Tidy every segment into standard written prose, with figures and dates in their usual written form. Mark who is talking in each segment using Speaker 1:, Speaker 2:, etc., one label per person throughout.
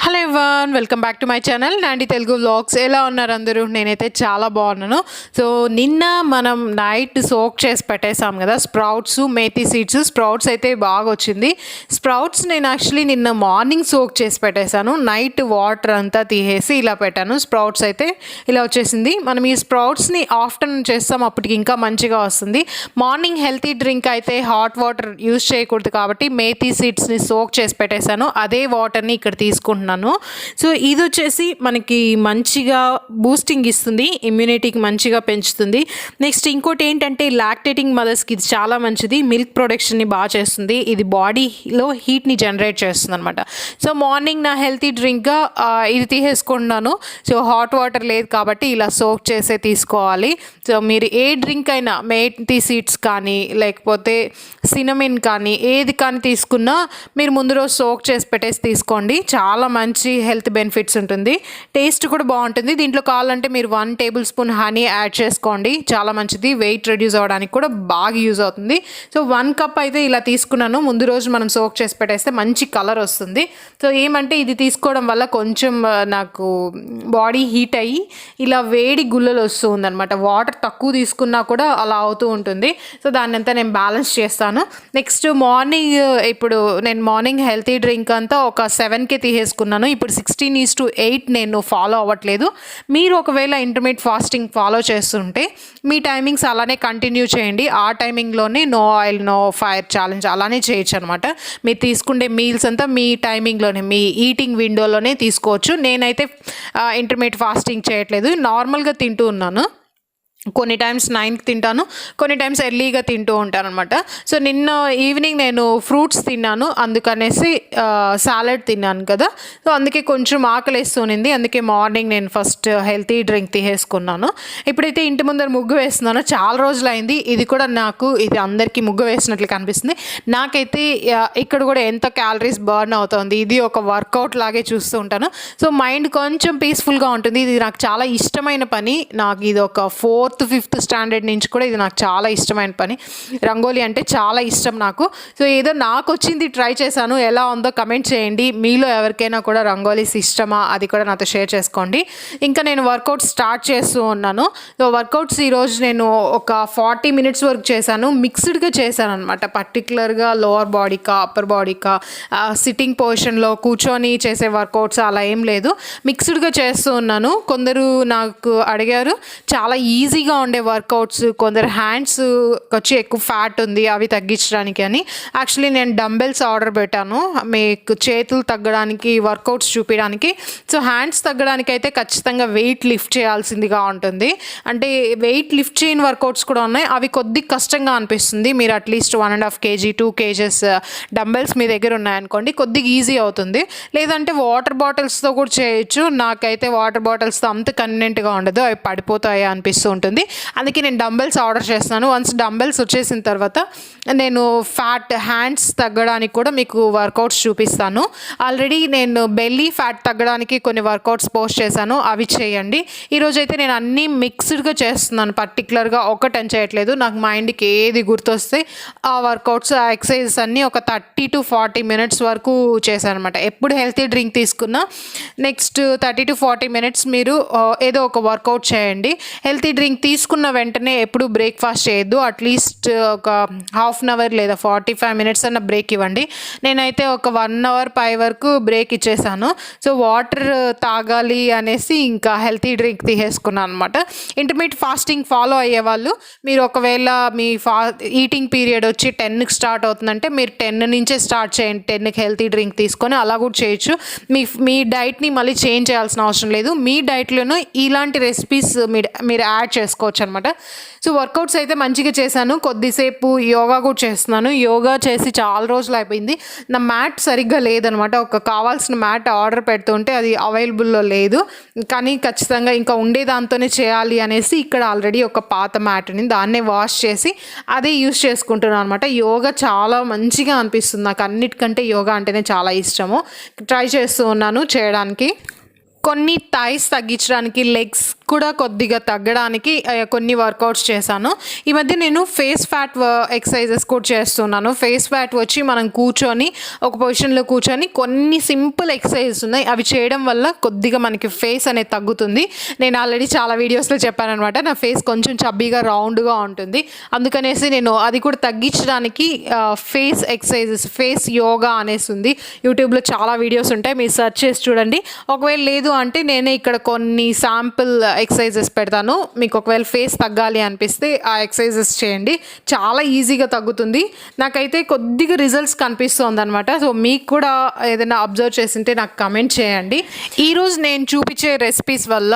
Speaker 1: Hello everyone, welcome back to my channel Nandi Telugu vlogs. ఎలా ఉన్నారు అందరూ? నేనైతే చాలా బాగున్నాను. సో నిన్న మనం నైట్ సోక్ చేసి పెట్టేసాం కదా స్ప్రౌట్స్, మేథీ సీడ్స్. స్ప్రౌట్స్ అయితే బాగా వచ్చింది. స్ప్రౌట్స్ నేను యాక్చువల్లీ నిన్న మార్నింగ్ సోక్ చేసి పెట్టేశాను. నైట్ వాటర్ అంతా తీసేసి ఇలా పెట్టాను. స్ప్రౌట్స్ అయితే ఇలా వచ్చేసింది. మనం ఈ స్ప్రౌట్స్ని ఆఫ్టర్నూన్ చేస్తాం, అప్పటికి ఇంకా మంచిగా వస్తుంది. మార్నింగ్ హెల్తీ డ్రింక్ అయితే హాట్ వాటర్ యూజ్ చేయకూడదు కాబట్టి మేథీ సీడ్స్ని సోక్ చేసి పెట్టేశాను. అదే వాటర్ని ఇక్కడ తీసుకుంటున్నాను. సో ఇది వచ్చేసి మనకి మంచిగా బూస్టింగ్ ఇస్తుంది, ఇమ్యూనిటీకి మంచిగా పెంచుతుంది. నెక్స్ట్ ఇంకోటి ఏంటంటే లాక్టేటింగ్ మదర్స్కి ఇది చాలా మంచిది. మిల్క్ ప్రొడక్షన్ని బాగా చేస్తుంది. ఇది బాడీలో హీట్ని జనరేట్ చేస్తుంది అనమాట. సో మార్నింగ్ నా హెల్తీ డ్రింక్గా ఇది తీసేసుకున్నాను. సో హాట్ వాటర్ లేదు కాబట్టి ఇలా సోక్ చేసే తీసుకోవాలి. సో మీరు ఏ డ్రింక్ అయినా మేథీ సీడ్స్ కానీ లేకపోతే సినమిన్ కానీ ఏది కానీ తీసుకున్నా మీరు ముందు రోజు సోక్ చేసి పెట్టేసి తీసుకోండి. చాలా మంచి హెల్త్ బెనిఫిట్స్ ఉంటుంది. టేస్ట్ కూడా బాగుంటుంది. దీంట్లో కావాలంటే మీరు 1 టేబుల్ స్పూన్ హనీ యాడ్ చేసుకోండి, చాలా మంచిది. వెయిట్ రెడ్యూస్ అవ్వడానికి కూడా బాగా యూజ్ అవుతుంది. సో 1 కప్ అయితే ఇలా తీసుకున్నాను. ముందు రోజు మనం సోక్ చేసి పెట్టేస్తే మంచి కలర్ వస్తుంది. సో ఏమంటే ఇది తీసుకోవడం వల్ల కొంచెం నాకు బాడీ హీట్ అయ్యి ఇలా వేడి గుల్లలు వస్తుంది అనమాట. వాటర్ తక్కువ తీసుకున్నా కూడా అలా అవుతూ ఉంటుంది. సో దాన్ని అంతా నేను బ్యాలెన్స్ చేస్తాను. నెక్స్ట్ మార్నింగ్ ఇప్పుడు నేను మార్నింగ్ హెల్తీ డ్రింక్ అంతా ఒక 7కి తీసేసుకున్నాను. ఇప్పుడు 16:8 నేను ఫాలో అవ్వట్లేదు. మీరు ఒకవేళ ఇంటర్మీడియట్ ఫాస్టింగ్ ఫాలో చేస్తుంటే మీ టైమింగ్స్ అలానే కంటిన్యూ చేయండి. ఆ టైమింగ్లోనే no oil no fire challenge అలానే చేయొచ్చు అనమాట. మీరు తీసుకునే మీల్స్ అంతా మీ టైమింగ్లోనే, మీ ఈటింగ్ విండోలోనే తీసుకోవచ్చు. నేనైతే ఇంటర్మీడియట్ ఫాస్టింగ్ చేయట్లేదు, నార్మల్గా తింటూ ఉన్నాను. కొన్ని టైమ్స్ 9కి తింటాను, కొన్ని టైమ్స్ ఎర్లీగా తింటూ ఉంటాను అనమాట. సో నిన్న ఈవినింగ్ నేను ఫ్రూట్స్ తిన్నాను, అందుకనేసి సాలడ్ తిన్నాను కదా. సో అందుకే కొంచెం ఆకలిస్తూనింది. అందుకే మార్నింగ్ నేను ఫస్ట్ హెల్తీ డ్రింక్ తీసేసుకున్నాను. ఇప్పుడైతే ఇంటి ముందర ముగ్గు వేస్తున్నాను. చాలా రోజులైంది. ఇది కూడా నాకు ఇది అందరికీ ముగ్గు వేసినట్లు కనిపిస్తుంది. నాకైతే ఇక్కడ కూడా ఎంత క్యాలరీస్ బర్న్ అవుతుంది. ఇది ఒక వర్కౌట్ లాగే చూస్తూ ఉంటాను. సో మైండ్ కొంచెం పీస్ఫుల్గా ఉంటుంది. ఇది నాకు చాలా ఇష్టమైన పని. నాకు ఇది ఒక 4th 5th స్టాండర్డ్ నుంచి కూడా ఇది నాకు చాలా ఇష్టమైన పని. రంగోలీ అంటే చాలా ఇష్టం నాకు. సో ఏదో నాకు వచ్చింది ట్రై చేశాను. ఎలా ఉందో కమెంట్ చేయండి. మీలో ఎవరికైనా కూడా రంగోలీస్ ఇష్టమా అది కూడా నాతో షేర్ చేసుకోండి. ఇంకా నేను వర్కౌట్ స్టార్ట్ చేస్తూ ఉన్నాను. సో వర్కౌట్స్ ఈరోజు నేను ఒక 40 మినిట్స్ వరకు చేశాను. మిక్స్డ్గా చేశాను అనమాట. పర్టికులర్గా లోవర్ బాడీకా అప్పర్ బాడీకా సిట్టింగ్ పొజిషన్లో కూర్చొని చేసే వర్కౌట్స్ అలా ఏం లేదు, మిక్స్డ్గా చేస్తూ ఉన్నాను. కొందరు నాకు అడిగారు చాలా ఈజీగా ఉండే వర్కౌట్స్, కొందరు హ్యాండ్స్ వచ్చి ఎక్కువ ఫ్యాట్ ఉంది అవి తగ్గించడానికి అని. యాక్చువల్లీ నేను డంబెల్స్ ఆర్డర్ పెట్టాను మీకు చేతులు తగ్గడానికి వర్కౌట్స్ చూపించడానికి. సో హ్యాండ్స్ తగ్గడానికి అయితే ఖచ్చితంగా వెయిట్ లిఫ్ట్ చేయాల్సిందిగా ఉంటుంది. అంటే వెయిట్ లిఫ్ట్ చేయని వర్కౌట్స్ కూడా ఉన్నాయి, అవి కొద్దిగా కష్టంగా అనిపిస్తుంది. మీరు అట్లీస్ట్ 1.5 kg 2 kgs డంబెల్స్ మీ దగ్గర ఉన్నాయనుకోండి, కొద్దిగా ఈజీ అవుతుంది. లేదంటే వాటర్ బాటిల్స్తో కూడా చేయొచ్చు. నాకైతే వాటర్ బాటిల్స్తో అంత కన్వీనియంట్గా ఉండదు, అవి పడిపోతాయి అనిపిస్తూ ఉంటుంది. అందుకే నేను డంబెల్స్ ఆర్డర్ చేస్తున్నాను. వన్స్ డంబెల్స్ వచ్చేసిన తర్వాత నేను ఫ్యాట్ హ్యాండ్స్ తగ్గడానికి కూడా మీకు వర్కౌట్స్ చూపిస్తాను. ఆల్రెడీ నేను బెల్లీ ఫ్యాట్ తగ్గడానికి కొన్ని వర్కౌట్స్ పోస్ట్ చేశాను, అవి చేయండి. ఈరోజు అయితే నేను అన్నీ మిక్స్డ్గా చేస్తున్నాను, పర్టికులర్గా ఒకటని చేయట్లేదు. నాకు మైండ్కి ఏది గుర్తొస్తే ఆ వర్కౌట్స్ ఆ ఎక్సర్సైజెస్ అన్నీ ఒక 30 to 40 మినిట్స్ వరకు చేశాను అనమాట. ఎప్పుడు హెల్తీ డ్రింక్ తీసుకున్నా నెక్స్ట్ 30 to 40 మినిట్స్ మీరు ఏదో ఒక వర్కౌట్ చేయండి. హెల్తీ డ్రింక్ తీసుకున్న వెంటనే ఎప్పుడు బ్రేక్ఫాస్ట్ చేయొద్దు. అట్లీస్ట్ ఒక ½ అవర్ లేదా 45 మినిట్స్ అన్న బ్రేక్ ఇవ్వండి. నేనైతే ఒక 1 hour పై వరకు బ్రేక్ ఇచ్చేసాను. సో వాటర్ తాగాలి అనేసి ఇంకా హెల్తీ డ్రింక్ తీసేసుకున్నాను అనమాట. ఇంటర్మీడియట్ ఫాస్టింగ్ ఫాలో అయ్యే వాళ్ళు మీరు ఒకవేళ మీ ఈటింగ్ పీరియడ్ వచ్చి 10కి స్టార్ట్ అవుతుందంటే మీరు 10 నుంచే స్టార్ట్ చేయండి. 10కి హెల్తీ డ్రింక్ తీసుకొని అలా కూడా చేయొచ్చు. మీ డైట్ని మళ్ళీ చేంజ్ చేయాల్సిన అవసరం లేదు. మీ డైట్లోనూ ఇలాంటి రెసిపీస్ మీరు యాడ్ చేసుకోవచ్చు అనమాట. సో వర్కౌట్స్ అయితే మంచిగా చేశాను. కొద్దిసేపు యోగా కూడా చేస్తున్నాను. యోగా చేసి చాలా రోజులు అయిపోయింది. నా మ్యాట్ సరిగ్గా లేదనమాట. ఒక కావాల్సిన మ్యాట్ ఆర్డర్ పెడుతుంటే అది అవైలబుల్లో లేదు, కానీ ఖచ్చితంగా ఇంకా ఉండే దాంతోనే చేయాలి అనేసి ఇక్కడ ఆల్రెడీ ఒక పాత మ్యాట్ని దాన్నే వాష్ చేసి అదే యూస్ చేసుకుంటున్నాను అనమాట. యోగా చాలా మంచిగా అనిపిస్తుంది నాకు. అన్నిటికంటే యోగా అంటేనే చాలా ఇష్టము. ట్రై చేస్తూ ఉన్నాను చేయడానికి. కొన్ని థైస్ తగ్గించడానికి, లెగ్స్ కూడా కొద్దిగా తగ్గడానికి కొన్ని వర్కౌట్స్ చేశాను. ఈ మధ్య నేను ఫేస్ ఫ్యాట్ ఎక్సర్సైజెస్ కూడా చేస్తున్నాను. ఫేస్ ఫ్యాట్ వచ్చి మనం కూర్చొని ఒక పొజిషన్లో కూర్చొని కొన్ని సింపుల్ ఎక్సర్సైజెస్ ఉన్నాయి, అవి చేయడం వల్ల కొద్దిగా మనకి ఫేస్ అనేది తగ్గుతుంది. నేను ఆల్రెడీ చాలా వీడియోస్లో చెప్పానమాట, నా ఫేస్ కొంచెం చబ్బీగా రౌండ్గా ఉంటుంది. అందుకనేసి నేను అది కూడా తగ్గించడానికి ఫేస్ ఎక్సర్సైజెస్, ఫేస్ యోగా అనేసి ఉంది. యూట్యూబ్లో చాలా వీడియోస్ ఉంటాయి, మీరు సెర్చ్ చేసి చూడండి. ఒకవేళ లేదు అంటే నేనే ఇక్కడ కొన్ని శాంపుల్ ఎక్సర్సైజెస్ పెడతాను. మీకు ఒకవేళ ఫేస్ తగ్గాలి అనిపిస్తే ఆ ఎక్సర్సైజెస్ చేయండి, చాలా ఈజీగా తగ్గుతుంది. నాకైతే కొద్దిగా రిజల్ట్స్ కనిపిస్తుంది అనమాట. సో మీకు కూడా ఏదైనా అబ్జర్వ్ చేసింటే నాకు కమెంట్ చేయండి. ఈరోజు నేను చూపించే రెసిపీస్ వల్ల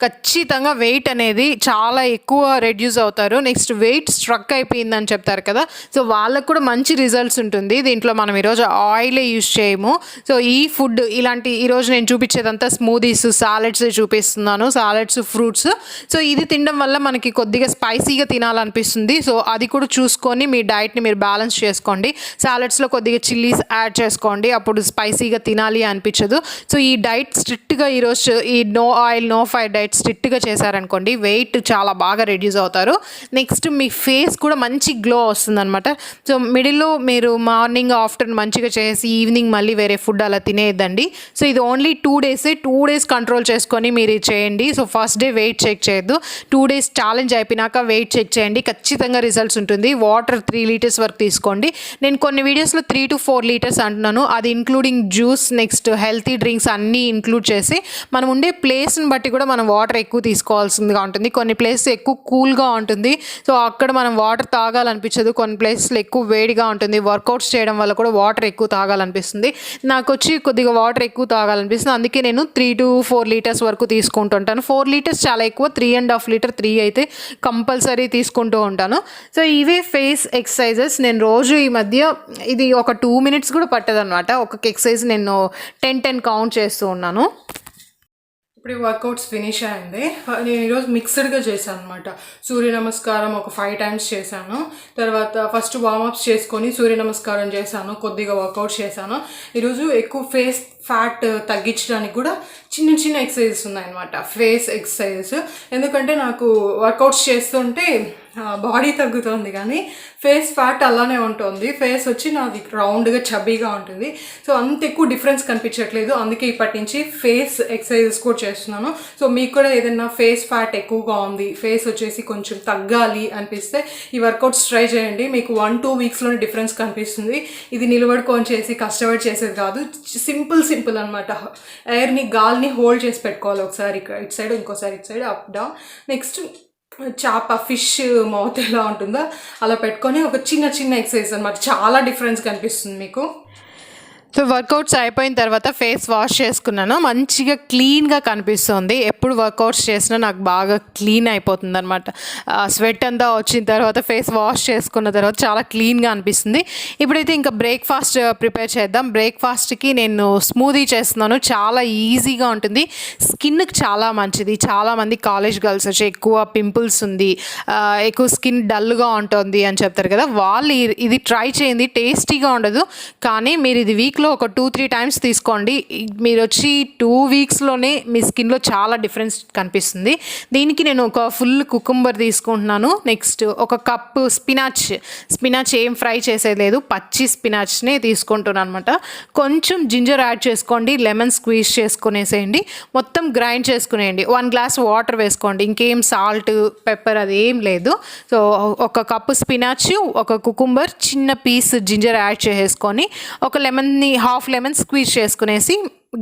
Speaker 1: ఖచ్చితంగా వెయిట్ అనేది చాలా ఎక్కువ రెడ్యూస్ అవుతారు. నెక్స్ట్ వెయిట్ స్ట్రక్ అయిపోయిందని చెప్తారు కదా, సో వాళ్ళకు కూడా మంచి రిజల్ట్స్ ఉంటుంది. దీంట్లో మనం ఈరోజు ఆయిలే యూజ్ చేయము. సో ఈ ఫుడ్ ఇలాంటి ఈరోజు నేను చూపించేదంతా స్మూదీస్, సాలెడ్స్ చూపిస్తున్నాను, సాలెడ్స్, ఫ్రూట్స్. సో ఇది తినడం వల్ల మనకి కొద్దిగా స్పైసీగా తినాలనిపిస్తుంది. సో అది కూడా చూసుకొని మీ డైట్ని మీరు బ్యాలెన్స్ చేసుకోండి. సాలెడ్స్లో కొద్దిగా చిల్లీస్ యాడ్ చేసుకోండి, అప్పుడు స్పైసీగా తినాలి అనిపించదు. సో ఈ డైట్ స్ట్రిక్ట్గా ఈరోజు ఈ no oil no fried diet స్ట్రిక్ట్గా చేశారనుకోండి, వెయిట్ చాలా బాగా రెడ్యూస్ అవుతారు. నెక్స్ట్ మీ ఫేస్ కూడా మంచి గ్లో వస్తుంది అనమాట. సో మిడిల్లో మీరు మార్నింగ్ ఆఫ్టర్నూన్ మంచిగా చేసి ఈవినింగ్ మళ్ళీ వేరే ఫుడ్ అలా తినేద్దండి. సో ఇది ఓన్లీ 2 days కంట్రోల్ చేసుకొని మీరు చేయండి. So first day weight check చేయొద్దు, 2 days ఛాలెంజ్ అయిపోయినాక వెయిట్ చెక్ చేయండి, ఖచ్చితంగా రిజల్ట్స్ ఉంటుంది. వాటర్ 3 liters వరకు తీసుకోండి. నేను కొన్ని వీడియోస్లో 3 to 4 liters అంటున్నాను, అది including juice, next healthy drinks అన్నీ ఇంక్లూడ్ చేసి. మనం ఉండే ప్లేస్ని బట్టి కూడా మనం వాటర్ ఎక్కువ తీసుకోవాల్సిందిగా ఉంటుంది. కొన్ని ప్లేస్ ఎక్కువ కూల్గా ఉంటుంది, సో అక్కడ మనం వాటర్ తాగాలనిపించదు. కొన్ని ప్లేసెస్లో ఎక్కువ వేడిగా ఉంటుంది, వర్కౌట్స్ చేయడం వల్ల కూడా వాటర్ ఎక్కువ తాగాలనిపిస్తుంది. నాకు వచ్చి కొద్దిగా వాటర్ ఎక్కువ తాగాలనిపిస్తుంది, అందుకే నేను 3 to 4 liters వరకు తీసుకుంటుంటాను. 4 liters చాలా ఎక్కువ, 3.5 liters 3 అయితే కంపల్సరీ తీసుకుంటూ ఉంటాను. సో ఇవే ఫేస్ ఎక్సర్సైజెస్ నేను రోజు ఈ మధ్య ఇది ఒక 2 minutes కూడా పట్టదనమాట. ఒక్కొక్క ఎక్సర్సైజ్ నేను 10 కౌంట్ చేస్తూ ఉన్నాను. ఇప్పుడు వర్కౌట్స్ ఫినిష్ అయింది. నేను ఈరోజు మిక్స్డ్గా చేశాను అనమాట. సూర్య నమస్కారం ఒక 5 times చేశాను, తర్వాత ఫస్ట్ వార్మప్స్ చేసుకొని సూర్య నమస్కారం చేశాను, కొద్దిగా వర్కౌట్స్ చేశాను. ఈరోజు ఎక్కువ ఫేస్ ఫ్యాట్ తగ్గించడానికి కూడా చిన్న చిన్న ఎక్సర్సైజెస్ ఉన్నాయన్నమాట, ఫేస్ ఎక్సర్సైజెస్. ఎందుకంటే నాకు వర్కౌట్స్ చేస్తుంటే బాడీ తగ్గుతుంది కానీ ఫేస్ ఫ్యాట్ అలానే ఉంటుంది. ఫేస్ వచ్చి నాది రౌండ్గా చబ్బీగా ఉంటుంది. సో అంత ఎక్కువ డిఫరెన్స్ కనిపించట్లేదు, అందుకే ఇప్పటి నుంచి ఫేస్ ఎక్సర్సైజెస్ కూడా చేస్తున్నాను. సో మీకు కూడా ఏదైనా ఫేస్ ఫ్యాట్ ఎక్కువగా ఉంది, ఫేస్ వచ్చేసి కొంచెం తగ్గాలి అనిపిస్తే ఈ వర్కౌట్స్ ట్రై చేయండి. మీకు 1-2 weeksలోనే డిఫరెన్స్ కనిపిస్తుంది. ఇది నిలబడుకొని చేసి కష్టపడి చేసేది కాదు, సింపుల్ అనమాట. ఎయిర్ని, గాలిని హోల్డ్ చేసి పెట్టుకోవాలి. ఒకసారి ఇటు సైడ్, ఇంకోసారి ఇటు సైడ్, అప్ డౌన్. నెక్స్ట్ చేప, ఫిష్ మౌత్ ఎలా ఉంటుందో అలా పెట్టుకొని ఒక చిన్న ఎక్సర్సైజ్ అనమాట. చాలా డిఫరెన్స్ కనిపిస్తుంది మీకు. సో వర్కౌట్స్ అయిపోయిన తర్వాత ఫేస్ వాష్ చేసుకున్నాను, మంచిగా క్లీన్గా కనిపిస్తుంది. ఎప్పుడు వర్కౌట్స్ చేసినా నాకు బాగా క్లీన్ అయిపోతుంది అనమాట. స్వెట్ అంతా వచ్చిన తర్వాత ఫేస్ వాష్ చేసుకున్న తర్వాత చాలా క్లీన్గా అనిపిస్తుంది. ఇప్పుడైతే ఇంకా బ్రేక్ఫాస్ట్ ప్రిపేర్ చేద్దాం. బ్రేక్ఫాస్ట్కి నేను స్మూదీ చేస్తున్నాను, చాలా ఈజీగా ఉంటుంది, స్కిన్కి చాలా మంచిది. చాలామంది కాలేజ్ గర్ల్స్ వచ్చి ఎక్కువ పింపుల్స్ ఉంది, ఎక్కువ స్కిన్ డల్గా ఉంటుంది అని చెప్తారు కదా, వాళ్ళు ఇది ట్రై చేయండి. టేస్టీగా ఉండదు కానీ మీరు ఇది వీక్లో ఒక 2-3 times తీసుకోండి. మీరు వచ్చి 2 weeksలోనే మీ స్కిన్లో చాలా డిఫరెన్స్ కనిపిస్తుంది. దీనికి నేను ఒక ఫుల్ కుకుంబర్ తీసుకుంటున్నాను. నెక్స్ట్ ఒక కప్పు స్పినాచ్ ఏం ఫ్రై చేసేది లేదు, పచ్చి స్పినాచ్నే తీసుకుంటున్నాను అనమాట. కొంచెం జింజర్ యాడ్ చేసుకోండి, లెమన్ స్క్వీజ్ చేసుకునేసేయండి, మొత్తం గ్రైండ్ చేసుకునేయండి. 1 glass వాటర్ వేసుకోండి, ఇంకేం సాల్ట్, పెప్పర్ అది ఏం లేదు. సో ఒక కప్పు స్పినాచ్, ఒక కుకుంబర్, చిన్న పీస్ జింజర్ యాడ్ చేసేసుకొని ఒక లెమన్ని హాఫ్ లెమన్ స్క్వీజ్ చేసుకునేసి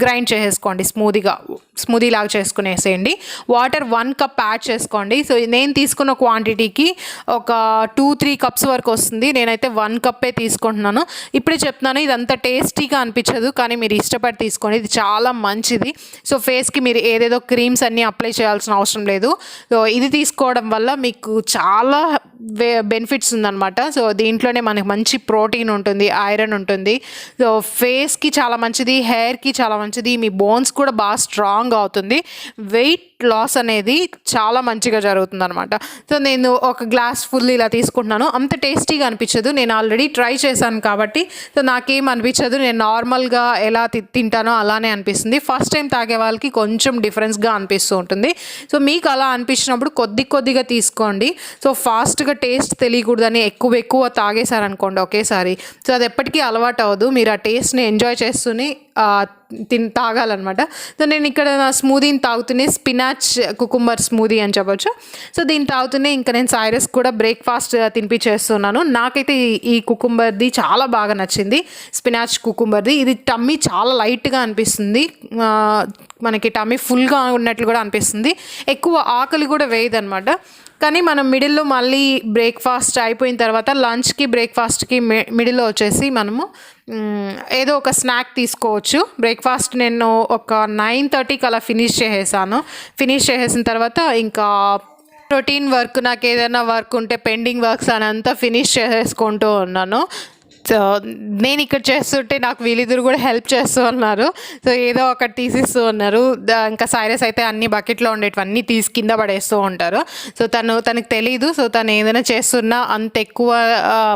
Speaker 1: గ్రైండ్ చేసేసుకోండి, స్మూదీ లాగా చేసుకునేసేయండి. వాటర్ 1 cup యాడ్ చేసుకోండి. సో నేను తీసుకున్న క్వాంటిటీకి ఒక 2-3 cups వరకు వస్తుంది. నేనైతే 1 cup తీసుకుంటున్నాను. ఇప్పుడే చెప్తున్నాను, ఇదంతా టేస్టీగా అనిపించదు కానీ మీరు ఇష్టపడి తీసుకోండి, ఇది చాలా మంచిది. సో ఫేస్కి మీరు ఏదేదో క్రీమ్స్ అన్నీ అప్లై చేయాల్సిన అవసరం లేదు. సో ఇది తీసుకోవడం వల్ల మీకు చాలా బెనిఫిట్స్ ఉందన్నమాట. సో దీంట్లోనే మనకి మంచి ప్రోటీన్ ఉంటుంది, ఐరన్ ఉంటుంది. సో ఫేస్కి చాలా మంచిది, హెయిర్కి చాలా చాలా మంచిది. మీ బోన్స్ కూడా బాగా స్ట్రాంగ్ అవుతుంది. వెయిట్ లాస్ అనేది చాలా మంచిగా జరుగుతుందనమాట. సో నేను ఒక గ్లాస్ ఫుల్ ఇలా తీసుకుంటున్నాను. అంత టేస్టీగా అనిపించదు, నేను ఆల్రెడీ ట్రై చేశాను కాబట్టి. సో నాకేం అనిపించదు, నేను నార్మల్గా ఎలా తింటానో అలానే అనిపిస్తుంది. ఫస్ట్ టైం తాగే వాళ్ళకి కొంచెం డిఫరెన్స్గా అనిపిస్తూ ఉంటుంది. సో మీకు అలా అనిపించినప్పుడు కొద్దిగా తీసుకోండి. సో ఫాస్ట్గా టేస్ట్ తెలియకూడదని ఎక్కువ తాగేశారనుకోండి ఒకేసారి, సో అది ఎప్పటికీ అలవాటు అవ్వదు. మీరు ఆ టేస్ట్ని ఎంజాయ్ చేస్తూనే తాగాలన్నమాట. సో నేను ఇక్కడ నా స్మూదీని తాగుతూనే, స్పినాచ్ కుకుంబర్ స్మూదీ అని చెప్పొచ్చు. సో దీన్ని తాగుతూనే ఇంకా నేను సైరస్ కూడా బ్రేక్ఫాస్ట్ తినిపించేస్తున్నాను. నాకైతే ఈ కుకుంబర్ది చాలా బాగా నచ్చింది, స్పినాచ్ కుకుంబర్ది. ఇది టమ్మీ చాలా లైట్గా అనిపిస్తుంది, మనకి టమ్మీ ఫుల్గా ఉన్నట్లు కూడా అనిపిస్తుంది. ఎక్కువ ఆకలి కూడా వేయదనమాట. కానీ మనం మిడిల్లో మళ్ళీ బ్రేక్ఫాస్ట్ అయిపోయిన తర్వాత లంచ్కి బ్రేక్ఫాస్ట్కి మిడిల్లో వచ్చేసి మనము ఏదో ఒక స్నాక్ తీసుకోవచ్చు. బ్రేక్ఫాస్ట్ నేను ఒక 9:30కి అలా ఫినిష్ చేసేసిన తర్వాత ఇంకా రొటీన్ వర్క్, నాకు ఏదైనా వర్క్ ఉంటే పెండింగ్ వర్క్స్ అని అంతా ఫినిష్ చేసేసుకుంటూ ఉన్నాను. సో నేను ఇక్కడ చేస్తుంటే నాకు వీళ్ళిద్దరు కూడా హెల్ప్ చేస్తూ ఉన్నారు. సో ఏదో ఒకటి తీసిస్తూ ఉన్నారు. ఇంకా సైరస్ అయితే అన్ని బకెట్లో ఉండేటివన్నీ తీసి కింద పడేస్తూ ఉంటారు. సో తనకు తెలీదు. సో తను ఏదైనా చేస్తున్నా అంత ఎక్కువ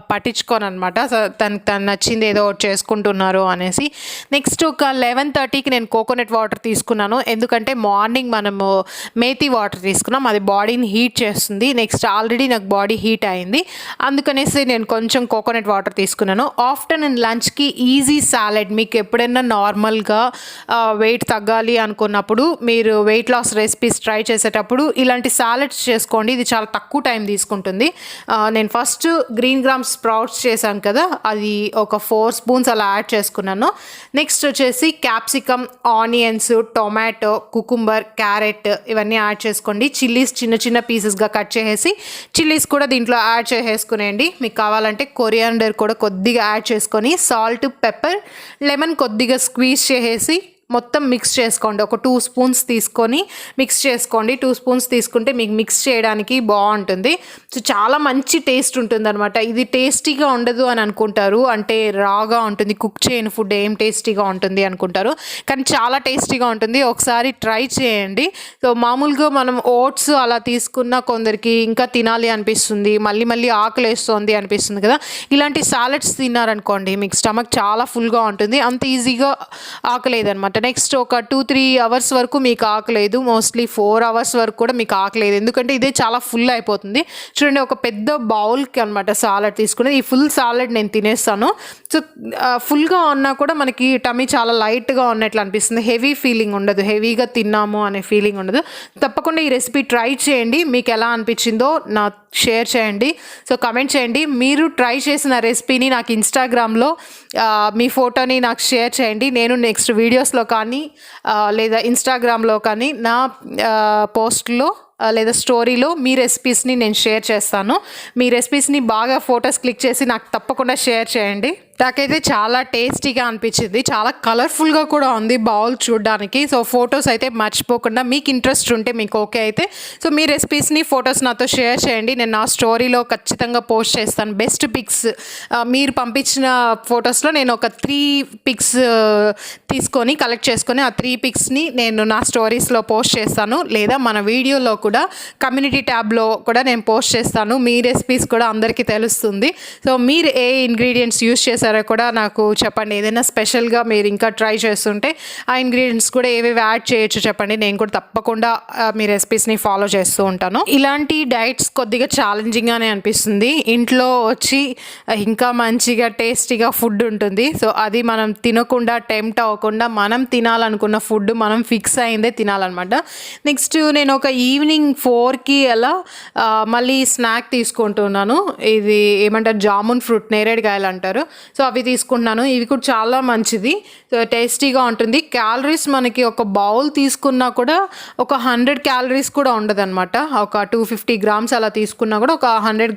Speaker 1: పట్టించుకోను అనమాట. సో తను నచ్చింది ఏదో ఒకటి చేసుకుంటున్నారు అనేసి. నెక్స్ట్ ఒక 11:30కి నేను కోకోనట్ వాటర్ తీసుకున్నాను. ఎందుకంటే మార్నింగ్ మనము మేతి వాటర్ తీసుకున్నాం, అది బాడీని హీట్ చేస్తుంది. నెక్స్ట్ ఆల్రెడీ నాకు బాడీ హీట్ అయింది, అందుకనేసి నేను కొంచెం కోకోనట్ వాటర్ తీసుకున్నాను. ఆఫ్టర్నూన్ లంచ్కి ఈజీ సాలెడ్. మీకు ఎప్పుడైనా నార్మల్గా వెయిట్ తగ్గాలి అనుకున్నప్పుడు, మీరు వెయిట్ లాస్ రెసిపీస్ ట్రై చేసేటప్పుడు ఇలాంటి సాలెడ్స్ చేసుకోండి. ఇది చాలా తక్కువ టైం తీసుకుంటుంది. నేను ఫస్ట్ గ్రీన్ గ్రామ్ స్ప్రౌట్స్ చేశాను కదా, అది ఒక 4 స్పూన్స్ అలా యాడ్ చేసుకున్నాను. నెక్స్ట్ వచ్చేసి capsicum, onions, tomato, cucumber, carrot ఇవన్నీ యాడ్ చేసుకోండి. చిల్లీస్ చిన్న పీసెస్గా కట్ చేసేసి చిల్లీస్ కూడా దీంట్లో యాడ్ చేసేసుకునేయండి. మీకు కావాలంటే కొరియాండర్ కూడా కొద్దిగా యాడ్ చేసుకొని, సాల్ట్, పెప్పర్, లెమన్ కొద్దిగా స్క్వీజ్ చేసేసి మొత్తం మిక్స్ చేసుకోండి. ఒక 2 స్పూన్స్ తీసుకొని మిక్స్ చేసుకోండి. 2 స్పూన్స్ తీసుకుంటే మీకు మిక్స్ చేయడానికి బాగుంటుంది. సో చాలా మంచి టేస్ట్ ఉంటుంది అనమాట. ఇది టేస్టీగా ఉండదు అని అనుకుంటారు, అంటే రాగా ఉంటుంది, కుక్ చేయని ఫుడ్ ఏం టేస్టీగా ఉంటుంది అనుకుంటారు, కానీ చాలా టేస్టీగా ఉంటుంది. ఒకసారి ట్రై చేయండి. సో మామూలుగా మనం ఓట్స్ అలా తీసుకున్న కొందరికి ఇంకా తినాలి అనిపిస్తుంది, మళ్ళీ ఆకలి వేస్తుంది అనిపిస్తుంది కదా. ఇలాంటి సాలెడ్స్ తిన్నారనుకోండి మీకు స్టమక్ చాలా ఫుల్గా ఉంటుంది, అంత ఈజీగా ఆకలేదు అనమాట. నెక్స్ట్ ఒక 2-3 అవర్స్ వరకు మీకు ఆకలేదు, మోస్ట్లీ 4 అవర్స్ వరకు కూడా మీకు ఆకలేదు, ఎందుకంటే ఇదే చాలా ఫుల్ అయిపోతుంది. చూడండి, ఒక పెద్ద బౌల్కి అనమాట సాలెడ్ తీసుకుని, ఈ ఫుల్ సాలెడ్ నేను తినేస్తాను. సో ఫుల్గా ఉన్నా కూడా మనకి టమీ చాలా లైట్గా ఉన్నట్లు అనిపిస్తుంది, హెవీ ఫీలింగ్ ఉండదు, హెవీగా తిన్నాము అనే ఫీలింగ్ ఉండదు. తప్పకుండా ఈ రెసిపీ ట్రై చేయండి. మీకు ఎలా అనిపించిందో నాకు షేర్ చేయండి. సో కమెంట్ చేయండి. మీరు ట్రై చేసిన రెసిపీని నాకు ఇన్స్టాగ్రామ్లో మీ ఫోటోని నాకు షేర్ చేయండి. నేను నెక్స్ట్ వీడియోస్లో కానీ లేదా ఇన్స్టాగ్రామ్లో కానీ నా పోస్ట్లో లేదా స్టోరీలో మీ రెసిపీస్ని నేను షేర్ చేస్తాను. మీ రెసిపీస్ని బాగా ఫొటోస్ క్లిక్ చేసి నాకు తప్పకుండా షేర్ చేయండి. నాకైతే చాలా టేస్టీగా అనిపించింది, చాలా కలర్ఫుల్గా కూడా ఉంది బౌల్ చూడడానికి. సో ఫొటోస్ అయితే మర్చిపోకుండా, మీకు ఇంట్రెస్ట్ ఉంటే, మీకు ఓకే అయితే సో మీ రెసిపీస్ని ఫొటోస్ నాతో షేర్ చేయండి. నేను నా స్టోరీలో ఖచ్చితంగా పోస్ట్ చేస్తాను. బెస్ట్ పిక్స్ మీరు పంపించిన ఫొటోస్లో నేను ఒక 3 పిక్స్ తీసుకొని కలెక్ట్ చేసుకొని ఆ 3 పిక్స్ని నేను నా స్టోరీస్లో పోస్ట్ చేస్తాను, లేదా మన వీడియోలో కూడా కమ్యూనిటీ ట్యాబ్లో కూడా నేను పోస్ట్ చేస్తాను. మీ రెసిపీస్ కూడా అందరికీ తెలుస్తుంది. సో మీరు ఏ ఇంగ్రీడియంట్స్ యూస్ చేశారో కూడా నాకు చెప్పండి. ఏదైనా స్పెషల్గా మీరు ఇంకా ట్రై చేస్తుంటే ఆ ఇంగ్రీడియంట్స్ కూడా ఏవేవి యాడ్ చేయొచ్చు చెప్పండి. నేను కూడా తప్పకుండా మీ రెసిపీస్ని ఫాలో చేస్తూ ఉంటాను. ఇలాంటి డైట్స్ కొద్దిగా ఛాలెంజింగ్గానే అనిపిస్తుంది. ఇంట్లో వచ్చి ఇంకా మంచిగా టేస్టీగా ఫుడ్ ఉంటుంది. సో అది మనం తినకుండా, టెంప్ట్ అవ్వకుండా, మనం తినాలనుకున్న ఫుడ్ మనం ఫిక్స్ అయిందే తినాలన్నమాట. నెక్స్ట్ నేను ఒక ఈవినింగ్ 4కి అలా మళ్ళీ స్నాక్ తీసుకుంటున్నాను. ఇది ఏమంటారు, జామున్ ఫ్రూట్, నేరేడుకాయలు అంటారు. సో అవి తీసుకుంటున్నాను. ఇవి కూడా చాలా మంచిది, టేస్టీగా ఉంటుంది. క్యాలరీస్ మనకి ఒక బౌల్ తీసుకున్నా కూడా ఒక 100 క్యాలరీస్ కూడా ఉండదు అనమాట. ఒక 250 గ్రామ్స్ అలా తీసుకున్నా కూడా ఒక 100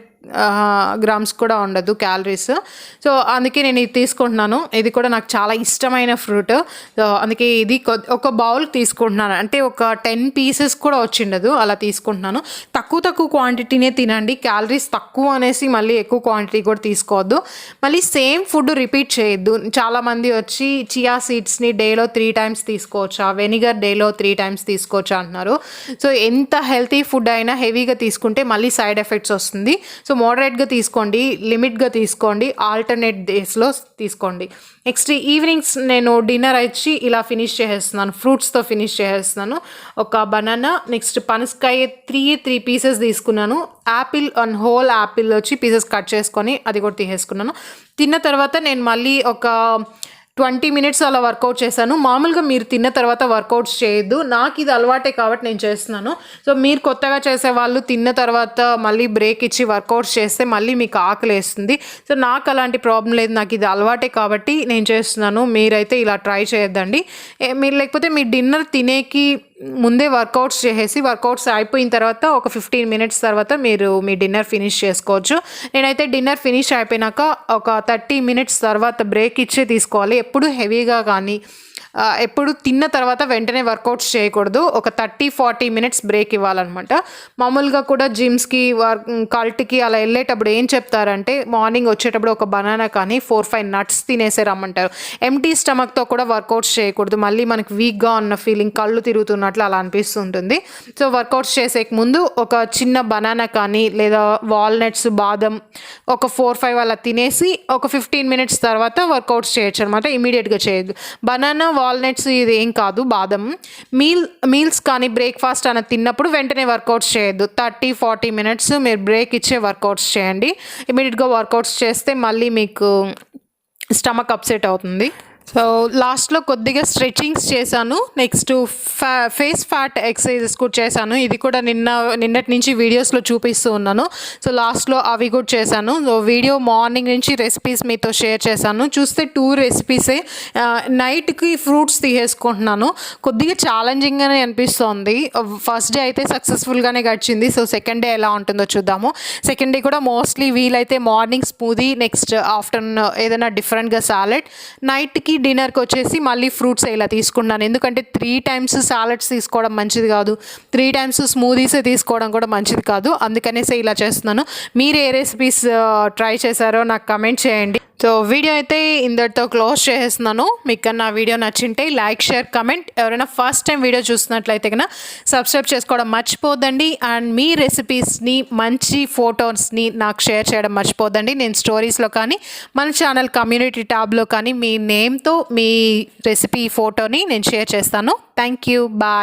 Speaker 1: గ్రామ్స్ కూడా ఉండదు క్యాలరీస్. సో అందుకే నేను ఇది తీసుకుంటున్నాను. ఇది కూడా నాకు చాలా ఇష్టమైన ఫ్రూట్. సో అందుకే ఇది ఒక బౌల్ తీసుకుంటున్నాను. అంటే ఒక 10 పీసెస్ కూడా వచ్చిండదు, అలా తీసుకుంటున్నాను. తక్కువ క్వాంటిటీనే తినండి. క్యాలరీస్ తక్కువ అనేసి మళ్ళీ ఎక్కువ క్వాంటిటీ కూడా తీసుకోవద్దు. మళ్ళీ సేమ్ ఫుడ్ రిపీట్ చేయొద్దు. చాలామంది వచ్చి చియా సీడ్స్ని డేలో 3 టైమ్స్ తీసుకోవచ్చా, వెనిగర్ డేలో 3 టైమ్స్ తీసుకోవచ్చా అంటున్నారు. సో ఎంత హెల్తీ ఫుడ్ అయినా హెవీగా తీసుకుంటే మళ్ళీ సైడ్ ఎఫెక్ట్స్ వస్తుంది. సో మోడరేట్గా తీసుకోండి, లిమిట్గా తీసుకోండి, ఆల్టర్నేట్ డేస్లో తీసుకోండి. నెక్స్ట్ ఈవినింగ్స్ నేను డిన్నర్ వచ్చి ఇలా ఫినిష్ చేసేస్తున్నాను, ఫ్రూట్స్తో ఫినిష్ చేసేస్తున్నాను. ఒక బనానా, నెక్స్ట్ పనసకాయ 3 పీసెస్ తీసుకున్నాను. యాపిల్ హోల్ యాపిల్ వచ్చి పీసెస్ కట్ చేసుకొని అది కూడా తీసేసుకున్నాను. తిన్న తర్వాత నేను మళ్ళీ ఒక 20 మినిట్స్ అలా వర్కౌట్ చేశాను. మామూలుగా మీరు తిన్న తర్వాత వర్కౌట్స్ చేయొద్దు. నాకు ఇది అలవాటే కాబట్టి నేను చేస్తున్నాను. సో మీరు కొత్తగా చేసే వాళ్ళు తిన్న తర్వాత మళ్ళీ బ్రేక్ ఇచ్చి వర్కౌట్స్ చేస్తే మళ్ళీ మీకు ఆకలి వేస్తుంది. సో నాకు అలాంటి ప్రాబ్లం లేదు, నాకు ఇది అలవాటే కాబట్టి నేను చేస్తున్నాను. మీరైతే ఇలా ట్రై చేయొద్దండి. మీరు లేకపోతే మీ డిన్నర్ తినేకి ముందే వర్కౌట్స్ చేసేసి వర్కౌట్స్ అయిపోయిన తర్వాత ఒక 15 మినిట్స్ తర్వాత మీరు మీ డిన్నర్ ఫినిష్ చేసుకోవచ్చు. నేనైతే డిన్నర్ ఫినిష్ అయిపోయినాక ఒక 30 మినిట్స్ తర్వాత బ్రేక్ ఇచ్చే తీసుకోవాలి. ఎప్పుడు హెవీగా కానీ ఎప్పుడు తిన్న తర్వాత వెంటనే వర్కౌట్స్ చేయకూడదు. ఒక 30-40 మినిట్స్ బ్రేక్ ఇవ్వాలన్నమాట. మామూలుగా కూడా జిమ్స్కి కల్ట్కి అలా వెళ్ళేటప్పుడు ఏం చెప్తారంటే మార్నింగ్ వచ్చేటప్పుడు ఒక బనానా కానీ 4-5 నట్స్ తినేసే రమ్మంటారు. ఎంటీ స్టమక్తో కూడా వర్కౌట్స్ చేయకూడదు. మళ్ళీ మనకి వీక్గా ఉన్న ఫీలింగ్, కళ్ళు తిరుగుతున్నట్లు అలా అనిపిస్తుంటుంది. సో వర్కౌట్స్ చేసే ముందు ఒక చిన్న బనానా కానీ లేదా వాల్నట్స్, బాదం ఒక 4-5 అలా తినేసి ఒక 15 మినిట్స్ తర్వాత వర్కౌట్స్ చేయొచ్చు అనమాట. ఇమీడియట్గా చేయొద్దు. బనానా, వాల్నట్స్ ఇది ఏం కాదు, బాదం. మీల్స్ కానీ బ్రేక్ఫాస్ట్ అని తిన్నప్పుడు వెంటనే వర్కౌట్స్ చేయొద్దు. 30-40 మినిట్స్ మీరు బ్రేక్ ఇచ్చే వర్కౌట్స్ చేయండి. ఇమీడియట్గా వర్కౌట్స్ చేస్తే మళ్ళీ మీకు స్టమక్ అప్సెట్ అవుతుంది. సో లాస్ట్లో కొద్దిగా స్ట్రెచ్చింగ్స్ చేశాను. నెక్స్ట్ ఫేస్ ఫ్యాట్ ఎక్సర్సైజెస్ కూడా చేశాను. ఇది కూడా నిన్నటి నుంచి వీడియోస్లో చూపిస్తూ ఉన్నాను. సో లాస్ట్లో అవి కూడా చేశాను. సో వీడియో మార్నింగ్ నుంచి రెసిపీస్ మీతో షేర్ చేశాను. చూస్తే 2 రెసిపీసే. నైట్కి ఫ్రూట్స్ తీసేసుకుంటున్నాను. కొద్దిగా ఛాలెంజింగ్గానే అనిపిస్తోంది. ఫస్ట్ డే అయితే సక్సెస్ఫుల్గానే గడిచింది. సో సెకండ్ డే ఎలా ఉంటుందో చూద్దాము. సెకండ్ డే కూడా మోస్ట్లీ వీలైతే మార్నింగ్ స్మూదీ, నెక్స్ట్ ఆఫ్టర్నూన్ ఏదైనా డిఫరెంట్గా సాలెడ్, నైట్కి డిన్నర్కి వచ్చేసి మళ్ళీ ఫ్రూట్స్ ఇలా తీసుకున్నాను. ఎందుకంటే 3 టైమ్స్ సాలడ్స్ తీసుకోవడం మంచిది కాదు, 3 టైమ్స్ స్మూదీస్ తీసుకోవడం కూడా మంచిది కాదు. అందుకనేసి ఇలా చేస్తున్నాను. మీరు ఏ రెసిపీస్ ట్రై చేశారో నాకు కమెంట్ చేయండి. సో వీడియో అయితే ఇందరితో క్లోజ్ చేసేస్తున్నాను. మీకు నా వీడియో నచ్చింటే లైక్, షేర్, కమెంట్. ఎవరైనా ఫస్ట్ టైం వీడియో చూస్తున్నట్లయితే కన్నా సబ్స్క్రైబ్ చేసుకోవడం మర్చిపోద్దండి. అండ్ మీ రెసిపీస్ని, మంచి ఫొటోస్ని నాకు షేర్ చేయడం మర్చిపోద్దండి. నేను స్టోరీస్లో కానీ మన ఛానల్ కమ్యూనిటీ ట్యాబ్లో కానీ మీ నేమ్తో మీ రెసిపీ ఫోటోని నేను షేర్ చేస్తాను. Thank you, bye.